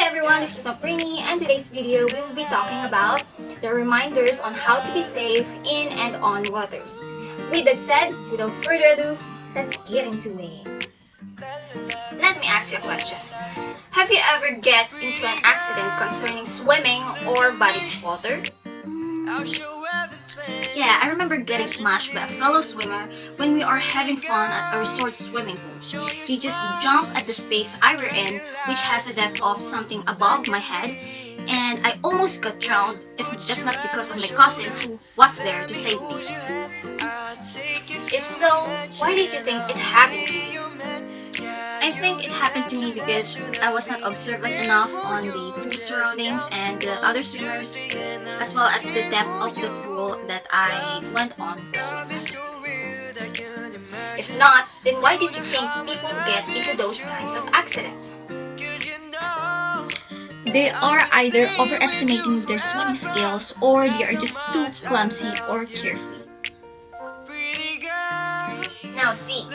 everyone, this is Maprini, and today's video we will be talking about the reminders on how to be safe in and on waters. With that said, without further ado, let's get into it. Let me ask you a question. Have you ever get into an accident concerning swimming or bodies of water? Yeah, I remember getting smashed by a fellow swimmer when we are having fun at a resort swimming pool. He just jumped at the space I were in, which has a depth of something above my head, and I almost got drowned if just not because of my cousin who was there to save me. If so, why did you think it happened to you? I think it happened to me because I was not observant enough on the pool surroundings and the other swimmers, as well as the depth of the pool that I went on to swim. If not, then why did you think people get into those kinds of accidents? They are either overestimating their swimming skills or they are just too clumsy or carefree. Now see,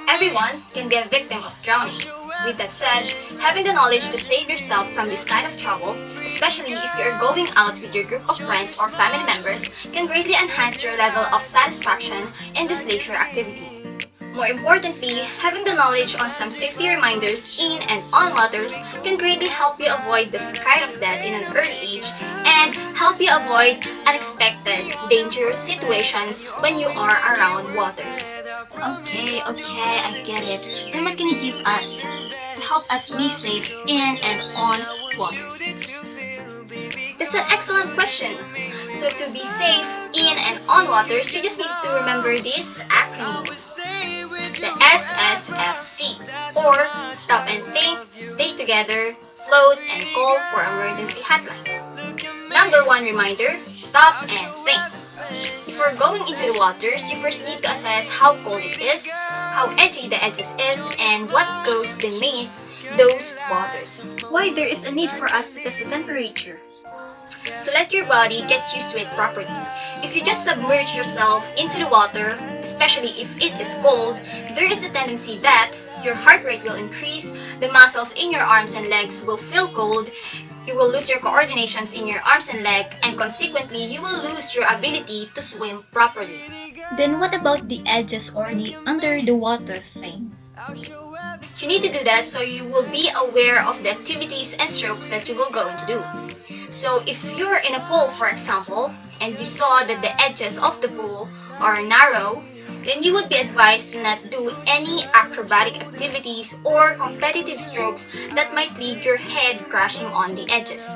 everyone can be a victim of drowning. With that said, having the knowledge to save yourself from this kind of trouble, especially if you are going out with your group of friends or family members, can greatly enhance your level of satisfaction in this leisure activity. More importantly, having the knowledge on some safety reminders in and on waters can greatly help you avoid this kind of death in an early age and help you avoid unexpected, dangerous situations when you are around waters. Okay, I get it. Then what can you give us to help us be safe in and on waters? That's an excellent question. So to be safe in and on waters, you just need to remember this acronym. The SSFC, or Stop and Think, Stay Together, Float, and Call for Emergency Hotlines. Number 1 reminder, stop and think. Before going into the waters, you first need to assess how cold it is, how edgy the edges is, and what goes beneath those waters. Why there is a need for us to test the temperature? To let your body get used to it properly. If you just submerge yourself into the water, especially if it is cold, there is a tendency that your heart rate will increase, the muscles in your arms and legs will feel cold, you will lose your coordinations in your arms and legs, and consequently, you will lose your ability to swim properly. Then what about the edges or the under the water thing? You need to do that so you will be aware of the activities and strokes that you will go to do. So if you're in a pool, for example, and you saw that the edges of the pool are narrow, then you would be advised to not do any acrobatic activities or competitive strokes that might leave your head crashing on the edges.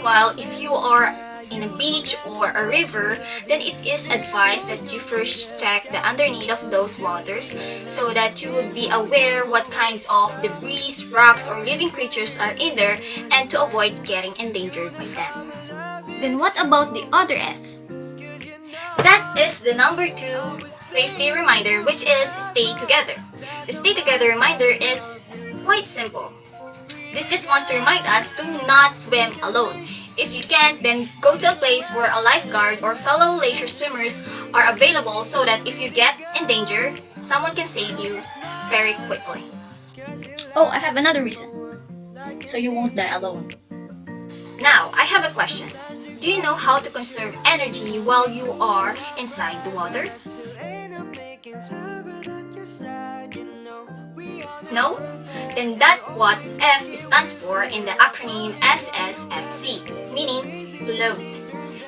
While if you are in a beach or a river, then it is advised that you first check the underneath of those waters so that you will be aware what kinds of debris, rocks, or living creatures are in there and to avoid getting endangered by them. Then what about the other S? That is the number 2 safety reminder, which is stay together. The stay together reminder is quite simple. This just wants to remind us to not swim alone. If you can't, then go to a place where a lifeguard or fellow leisure swimmers are available so that if you get in danger, someone can save you very quickly. Oh, I have another reason. So you won't die alone. Now, I have a question. Do you know how to conserve energy while you are inside the water? No? Then that's what F stands for in the acronym SSFC, meaning float.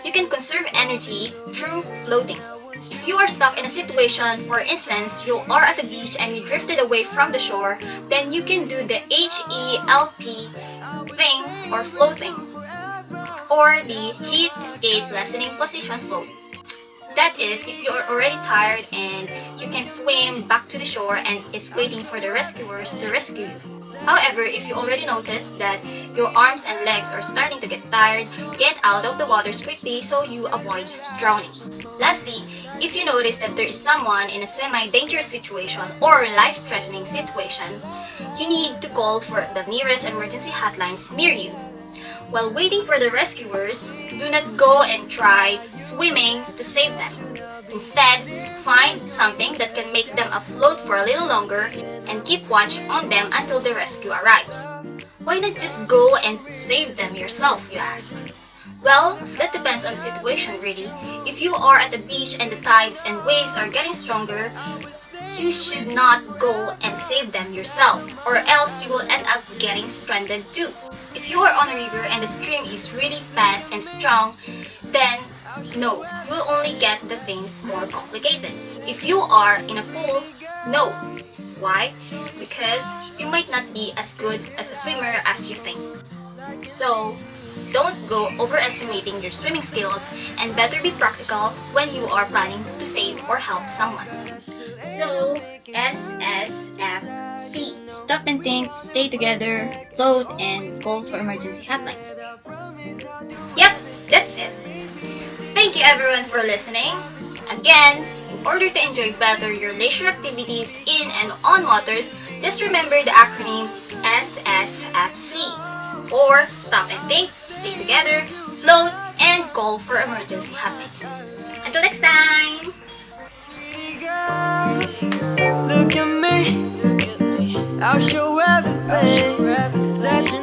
You can conserve energy through floating. If you are stuck in a situation, for instance, you are at the beach and you drifted away from the shore, then you can do the HELP thing or floating, or the heat escape lessening position float. That is, if you are already tired and you can swim back to the shore and is waiting for the rescuers to rescue you. However, if you already noticed that your arms and legs are starting to get tired, get out of the water quickly so you avoid drowning. Lastly, if you notice that there is someone in a semi-dangerous situation or life-threatening situation, you need to call for the nearest emergency hotlines near you. While waiting for the rescuers, do not go and try swimming to save them. Instead, find something that can make them afloat for a little longer and keep watch on them until the rescue arrives. Why not just go and save them yourself, you ask? Well, that depends on the situation really. If you are at the beach and the tides and waves are getting stronger, you should not go and save them yourself, or else you will end up getting stranded too. If you are on a river and the stream is really fast and strong, then no, you will only get the things more complicated. If you are in a pool, no. Why? Because you might not be as good as a swimmer as you think. So, don't go overestimating your swimming skills and better be practical when you are planning to save or help someone. So, SSFC. Stop and think, stay together, float, and call for emergency hotlines. Yep, that's it. Thank you everyone for listening. Again, in order to enjoy better your leisure activities in and on waters, just remember the acronym SSFC. Or stop and think, stay together, float, and call for emergency hotlines. Until next time! Look at me, I'll show everything that you